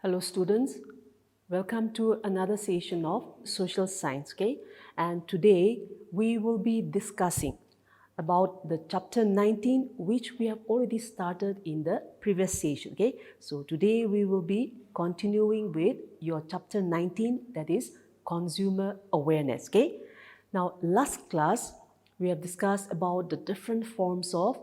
Hello students, welcome to another session of social science, okay? And today we will be discussing about the chapter 19 which we have already started in the previous session, okay? So today we will be continuing with your chapter 19, that is consumer awareness, okay? Now last class we have discussed about the different forms of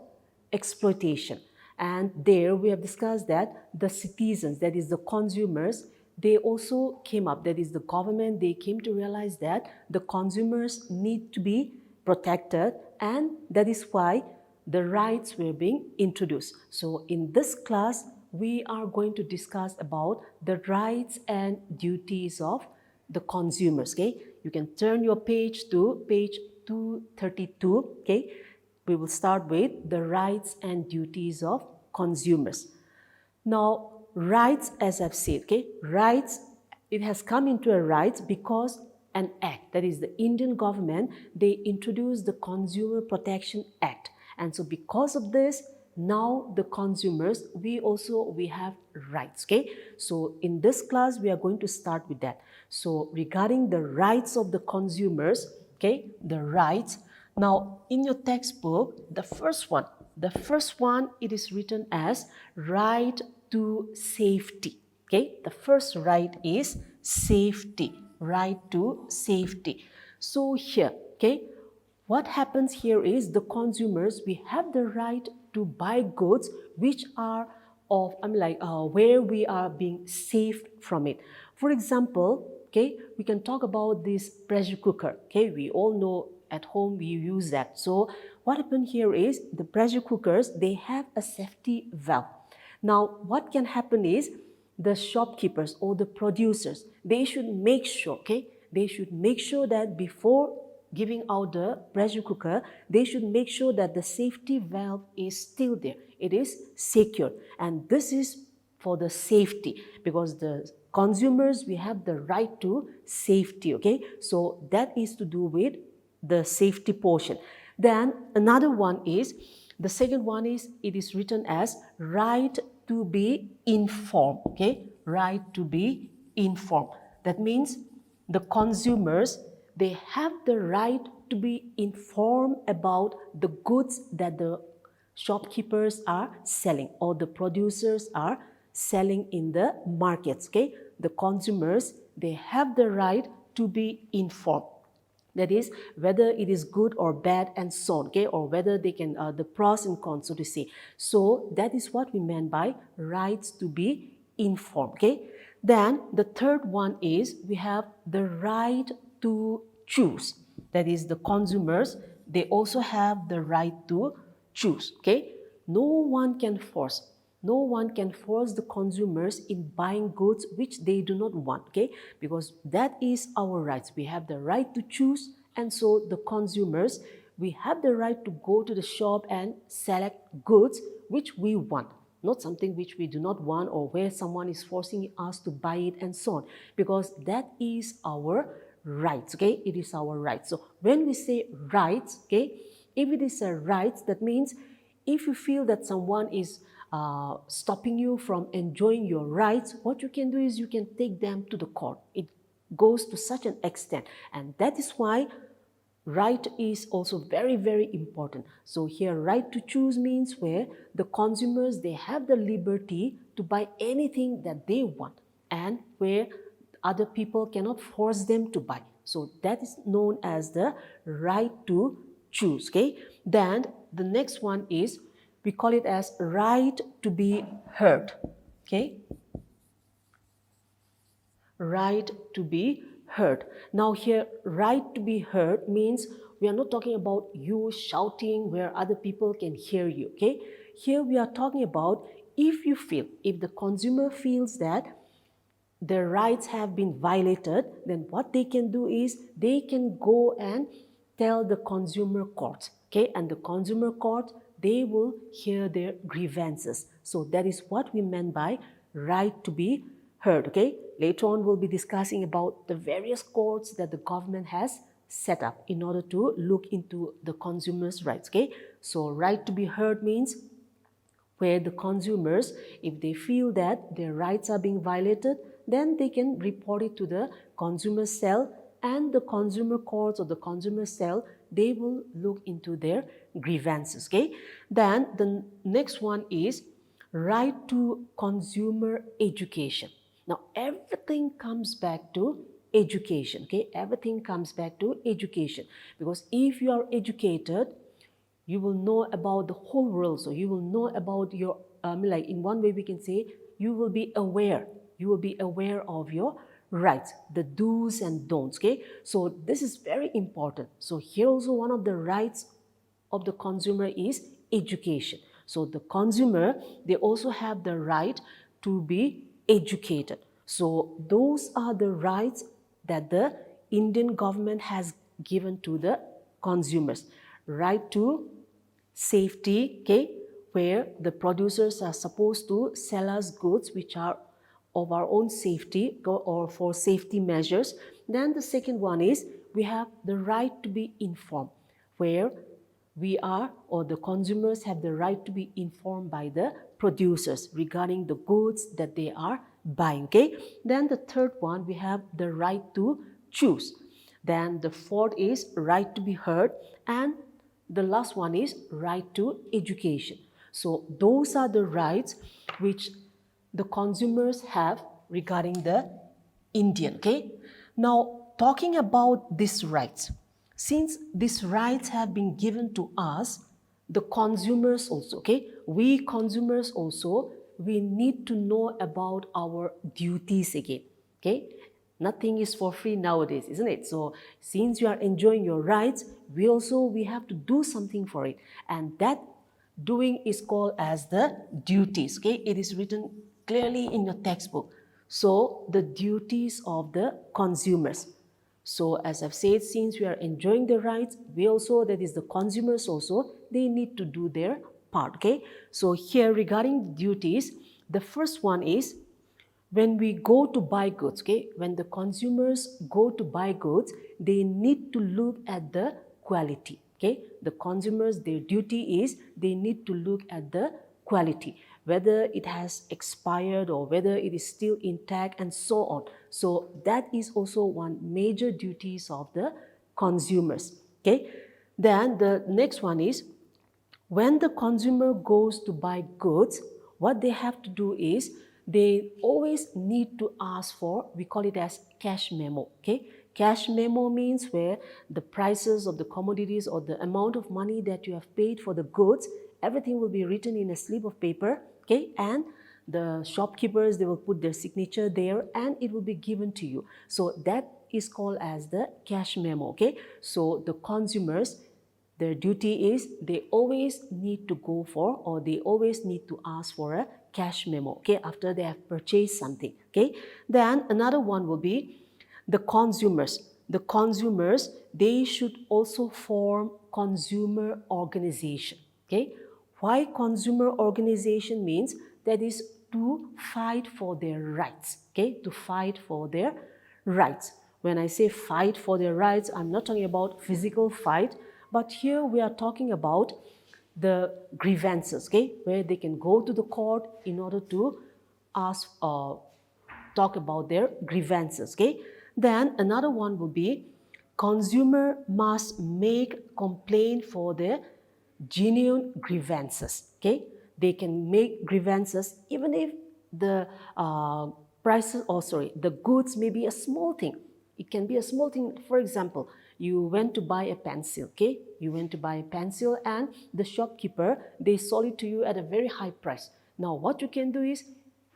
exploitation, and there we have discussed that the citizens, that is the consumers, they also came up, that is the government, they came to realize that the consumers need to be protected, and that is why the rights were being introduced. So in this class we are going to discuss about the rights and duties of the consumers, okay? You can turn your page to page 232, okay? We will start with the rights and duties of consumers. Now, rights, as I've said, okay, rights, it has come into a rights because an act, that is the Indian government, they introduced the Consumer Protection Act. And so because of this, now the consumers, we have rights, okay? So in this class, we are going to start with that. So regarding the rights of the consumers, okay, the rights, now, in your textbook, the first one, it is written as right to safety. Okay, the first right is safety, right to safety. So here, okay, what happens here is the consumers, we have the right to buy goods which are of, where we are being saved from it. For example, okay, we can talk about this pressure cooker. Okay, we all know at home we use that. So what happened here is the pressure cookers, they have a safety valve. Now what can happen is the shopkeepers or the producers, they should make sure, okay, they should make sure that before giving out the pressure cooker, they should make sure that the safety valve is still there. It is secure, and this is for the safety, because the consumers, we have the right to safety, okay? So that is to do with the safety portion. Then another one is, the second one is, it is written as right to be informed, okay? Right to be informed. That means the consumers, they have the right to be informed about the goods that the shopkeepers are selling or the producers are selling in the markets, okay? The consumers, they have the right to be informed. That is, whether it is good or bad and so on, okay? Or whether they can, the pros and cons, so to say. So that is what we meant by rights to be informed, okay? Then the third one is we have the right to choose. That is, the consumers, they also have the right to choose, okay? No one can force the consumers in buying goods which they do not want, okay? Because that is our rights. We have the right to choose, and so the consumers, we have the right to go to the shop and select goods which we want, not something which we do not want or where someone is forcing us to buy it and so on, because that is our rights, okay? It is our rights. So when we say rights, okay, if it is a rights, that means if you feel that someone is stopping you from enjoying your rights, what you can do is you can take them to the court. It goes to such an extent, and that is why right is also very, very important. So here, right to choose means where the consumers, they have the liberty to buy anything that they want, and where other people cannot force them to buy. So that is known as the right to choose, okay? Then the next one is, we call it as right to be heard, okay? Right to be heard. Now here, right to be heard means we are not talking about you shouting where other people can hear you, okay? Here we are talking about, if the consumer feels that their rights have been violated, then what they can do is they can go and tell the consumer court, okay? And the consumer court, they will hear their grievances. So that is what we meant by right to be heard, okay? Later on, we'll be discussing about the various courts that the government has set up in order to look into the consumer's rights, okay? So right to be heard means where the consumers, if they feel that their rights are being violated, then they can report it to the consumer cell, and the consumer courts or the consumer cell, they will look into their grievances. Okay. Then the next one is right to consumer education. Now everything comes back to education. Okay, everything comes back to education, because if you are educated, you will know about the whole world. So you will know about your like, in one way we can say, you will be aware of your rights, the do's and don'ts. Okay, so this is very important. So here also one of the rights of the consumer is education. So the consumer, they also have the right to be educated. So those are the rights that the Indian government has given to the consumers. Right to safety, okay, where the producers are supposed to sell us goods which are of our own safety or for safety measures. Then the second one is we have the right to be informed, where we are, or the consumers have the right to be informed by the producers regarding the goods that they are buying. Okay. Then the third one, we have the right to choose. Then the fourth is right to be heard, and the last one is right to education. So those are the rights which the consumers have regarding the Indian. Okay. Now talking about these rights, since these rights have been given to us, the consumers also, okay, we consumers also, we need to know about our duties again. Okay, nothing is for free nowadays, isn't it? So since you are enjoying your rights, we have to do something for it, and that doing is called as the duties. Okay, it is written clearly in your textbook. So the duties of the consumers. So as I've said, since we are enjoying the rights, we also, that is the consumers also, they need to do their part. Okay, so here regarding duties, the first one is when we go to buy goods. Okay, when the consumers go to buy goods, they need to look at the quality. Okay, the consumers, their duty is they need to look at the quality, whether it has expired or whether it is still intact and so on. So that is also one major duties of the consumers. Okay, then the next one is when the consumer goes to buy goods, what they have to do is they always need to ask for, we call it as cash memo. Okay, cash memo means where the prices of the commodities or the amount of money that you have paid for the goods, everything will be written in a slip of paper. Okay, and the shopkeepers, they will put their signature there and it will be given to you. So that is called as the cash memo. Okay, so the consumers, their duty is they always need to go for, or they always need to ask for a cash memo. Okay, after they have purchased something. Okay, then another one will be the consumers. The consumers, they should also form consumer organization. Okay, why consumer organization means that is to fight for their rights. Okay, to fight for their rights. When I say fight for their rights, I'm not talking about physical fight, but here we are talking about the grievances, okay, where they can go to the court in order to ask, talk about their grievances. Okay, then another one will be consumer must make complaint for their genuine grievances. Okay, they can make grievances even if the prices, or sorry, the goods may be a small thing. It can be a small thing. For example, you went to buy a pencil. Okay, you went to buy a pencil and the shopkeeper, they sold it to you at a very high price. Now what you can do is,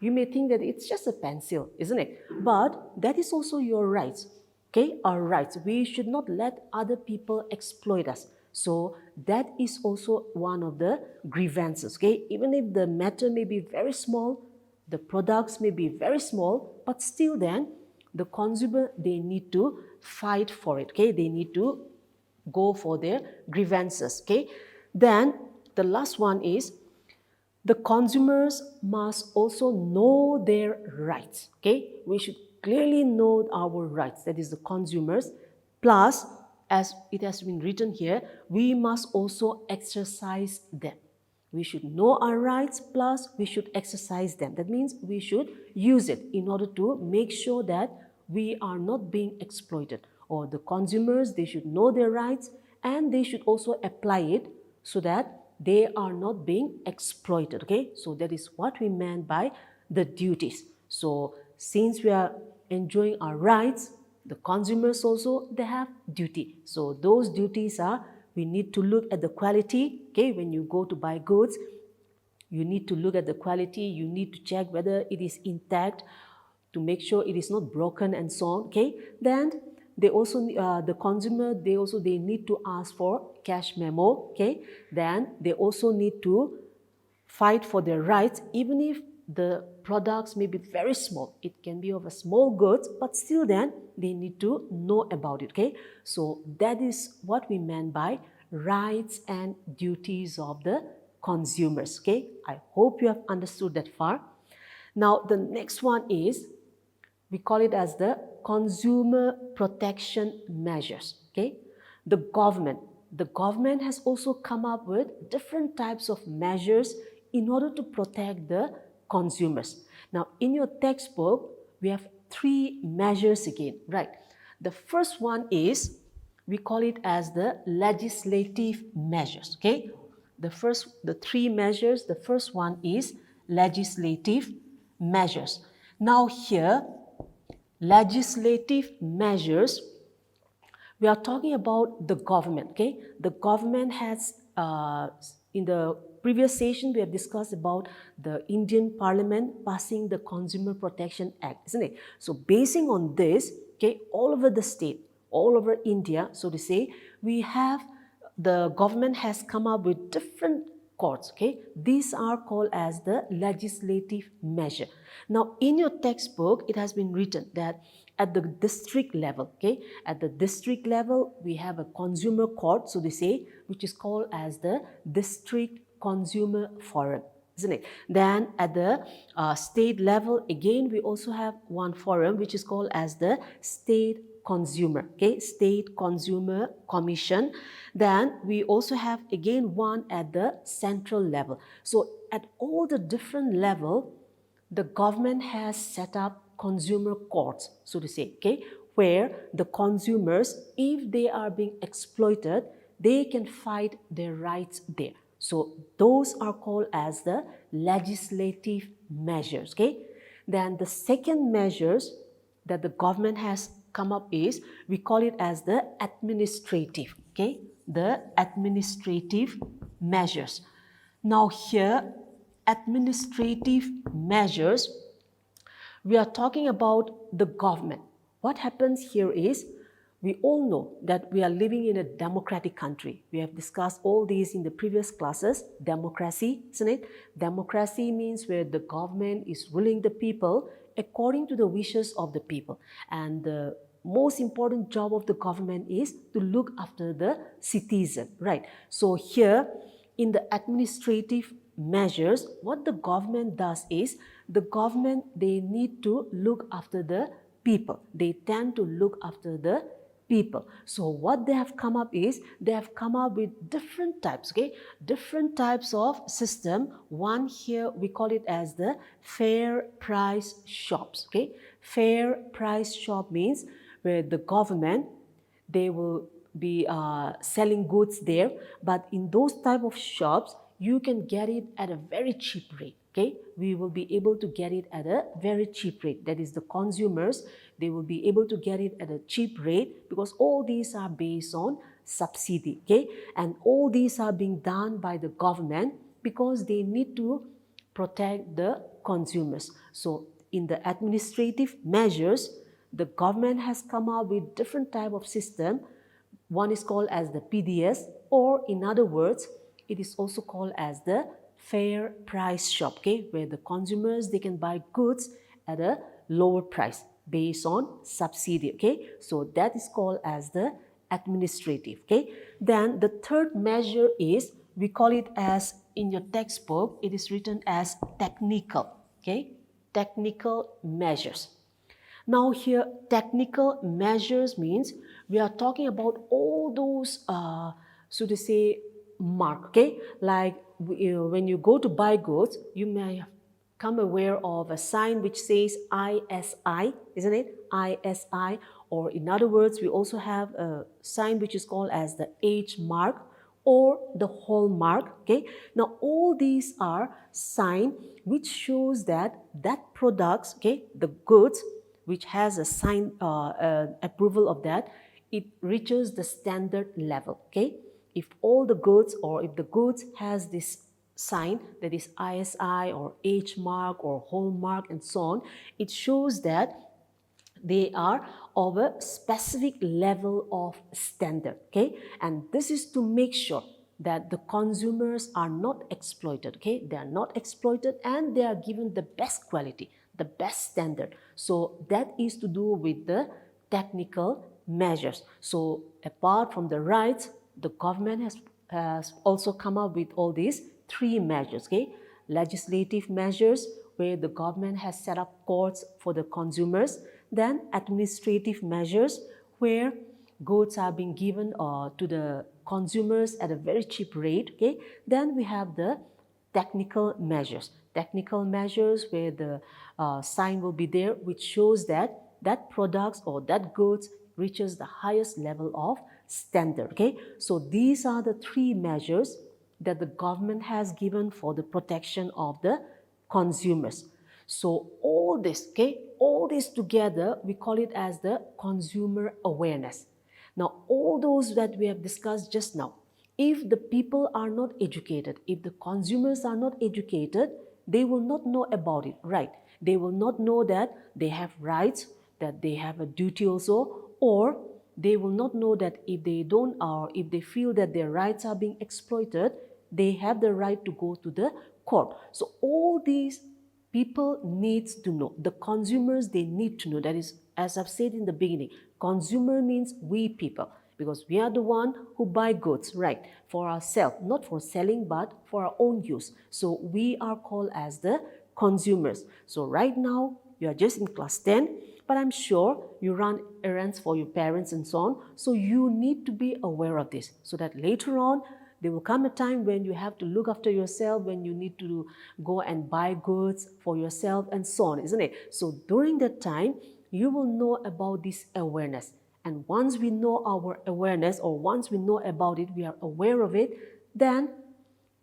you may think that it's just a pencil, isn't it? But that is also your rights. Okay, our rights. We should not let other people exploit us. So that is also one of the grievances. Okay, even if the matter may be very small, the products may be very small, but still then the consumer, they need to fight for it. Okay, they need to go for their grievances. Okay, then the last one is the consumers must also know their rights. Okay, we should clearly know our rights, that is the consumers, plus as it has been written here, we must also exercise them. We should know our rights, plus we should exercise them. That means we should use it in order to make sure that we are not being exploited. Or the consumers, they should know their rights and they should also apply it so that they are not being exploited. Okay, so that is what we meant by the duties. So since we are enjoying our rights, the consumers also, they have duty. So those duties are, we need to look at the quality. Okay, when you go to buy goods, you need to look at the quality, you need to check whether it is intact to make sure it is not broken and so on. Okay, then they also the consumer, they need to ask for cash memo. Okay, then they also need to fight for their rights, even if the products may be very small. It can be of a small goods, but still then they need to know about it. Okay, so that is what we meant by rights and duties of the consumers. Okay, I hope you have understood that far. Now the next one is, we call it as the consumer protection measures. Okay, the government has also come up with different types of measures in order to protect the consumers. Now in your textbook we have 3 measures again, right? The first one is, we call it as the legislative measures. Okay, the 3 measures, the first one is legislative measures. Now here, legislative measures, we are talking about the government. Okay, the government has in the previous session we have discussed about the Indian Parliament passing the Consumer Protection Act, isn't it? So basing on this, okay, all over the state, all over India, so to say, we have, the government has come up with different courts. Okay, these are called as the legislative measure. Now in your textbook it has been written that at the district level, okay, at the district level we have a consumer court, so they say, which is called as the district consumer forum, isn't it? Then at the state level, again we also have one forum which is called as the state consumer, okay, state consumer commission. Then we also have again one at the central level. So at all the different level, the government has set up consumer courts, so to say, okay, where the consumers, if they are being exploited, they can fight their rights there. So those are called as the legislative measures. Okay, then the second measures that the government has come up is, we call it as the administrative. Okay, the administrative measures. Now here, administrative measures, we are talking about the government. What happens here is, we all know that we are living in a democratic country. We have discussed all these in the previous classes. Democracy, isn't it? Democracy means where the government is ruling the people according to the wishes of the people. And the most important job of the government is to look after the citizen, right? So here, in the administrative measures, what the government does is, the government, they need to look after the people. They tend to look after the people. So what they have come up is, they have come up with different types, okay, different types of system. One here, we call it as the fair price shops. Okay, fair price shop means where the government, they will be selling goods there, but in those type of shops you can get it at a very cheap rate. Okay, we will be able to get it at a very cheap rate. That is, the consumers, they will be able to get it at a cheap rate, because all these are based on subsidy. Okay, and all these are being done by the government because they need to protect the consumers. So in the administrative measures, the government has come up with different type of system. One is called as the PDS, or in other words, it is also called as the fair price shop, okay, where the consumers, they can buy goods at a lower price based on subsidy. Okay, so that is called as the administrative. Okay, then the third measure is, we call it as, in your textbook it is written as technical. Okay, technical measures. Now here, technical measures means we are talking about all those so to say mark, okay, like when you go to buy goods, you may come aware of a sign which says ISI, isn't it? ISI, or in other words, we also have a sign which is called as the H mark or the hallmark. Okay, now all these are sign which shows that products, okay, the goods which has a sign approval of that, it reaches the standard level. Okay, if all the goods, or if the goods has this sign, that is ISI or H mark or hallmark and so on, it shows that they are of a specific level of standard. Okay, and this is to make sure that the consumers are not exploited. Okay, they are not exploited and they are given the best quality, the best standard. So that is to do with the technical measures. So apart from the rights, the government has also come up with all these three measures. Okay, legislative measures, where the government has set up courts for the consumers. Then administrative measures, where goods are being given to the consumers at a very cheap rate. Okay, then we have the technical measures. Technical measures, where the sign will be there which shows that products or that goods reaches the highest level of standard. Okay, so these are the three measures that the government has given for the protection of the consumers. So all this, okay, all this together, we call it as the consumer awareness. Now, all those that we have discussed just now, if the people are not educated, if the consumers are not educated, they will not know about it, right? They will not know that they have rights, that they have a duty also, or they will not know that if they don't, or if they feel that their rights are being exploited, they have the right to go to the court. So all these people needs to know. The consumers, they need to know. That is, as I've said in the beginning, consumer means we people, because we are the one who buy goods, right, for ourselves, not for selling, but for our own use. So we are called as the consumers. So right now, you are just in class 10, but I'm sure you run errands for your parents and so on. So you need to be aware of this, so that later on, there will come a time when you have to look after yourself, when you need to go and buy goods for yourself and so on, isn't it? So during that time, you will know about this awareness. And once we know our awareness, or once we know about it, we are aware of it, then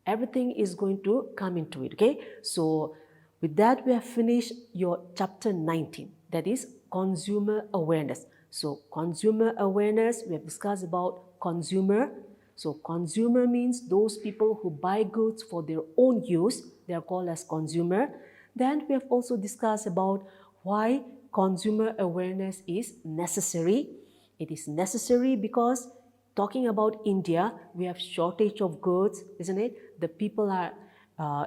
everything is going to come into it. Okay, so with that, we have finished your chapter 19, that is consumer awareness. So consumer awareness, we have discussed about consumer. So consumer means those people who buy goods for their own use, they are called as consumer. Then we have also discussed about why consumer awareness is necessary. It is necessary because, talking about India, we have shortage of goods, isn't it? The people are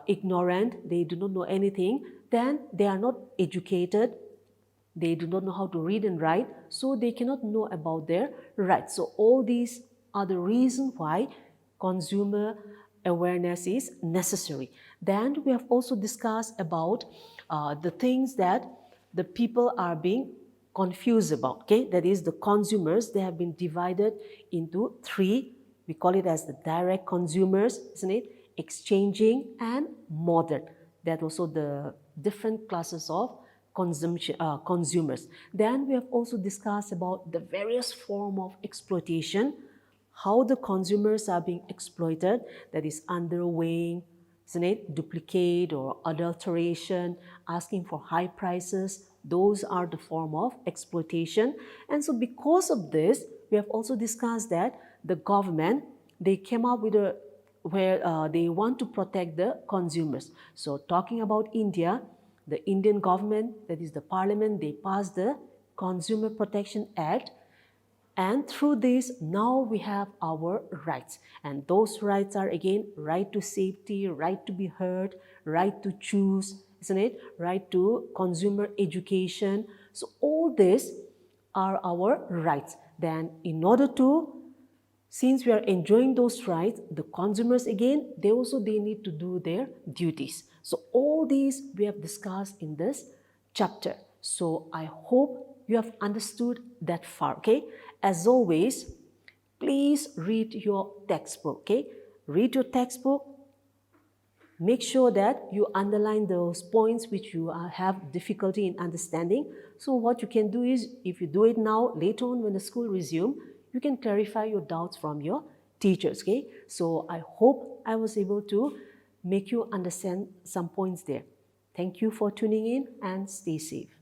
ignorant, they do not know anything, then they are not educated, they do not know how to read and write, so they cannot know about their rights. So all these are the reason why consumer awareness is necessary. Then we have also discussed about the things that the people are being confused about. Okay, that is, the consumers, they have been divided into three. We call it as the direct consumers, isn't it? Exchanging and modern. That also the different classes of consumers. Then we have also discussed about the various form of exploitation, how the consumers are being exploited, that is underweighing, isn't it, duplicate or adulteration, asking for high prices. Those are the form of exploitation. And so because of this, we have also discussed that the government, they came up with a where they want to protect the consumers. So talking about India, the Indian government, that is the parliament, they passed the Consumer Protection Act. And through this, now we have our rights. And those rights are, again, right to safety, right to be heard, right to choose, isn't it? Right to consumer education. So all these are our rights. Then in order to, since we are enjoying those rights, the consumers, again, they need to do their duties. So all these we have discussed in this chapter. So I hope you have understood that far. Okay, as always, please read your textbook. Okay, read your textbook, Make sure that you underline those points which you have difficulty in understanding. So what you can do is, if you do it now, later on when the school resume, you can clarify your doubts from your teachers. Okay, so I hope I was able to make you understand some points there. Thank you for tuning in and stay safe.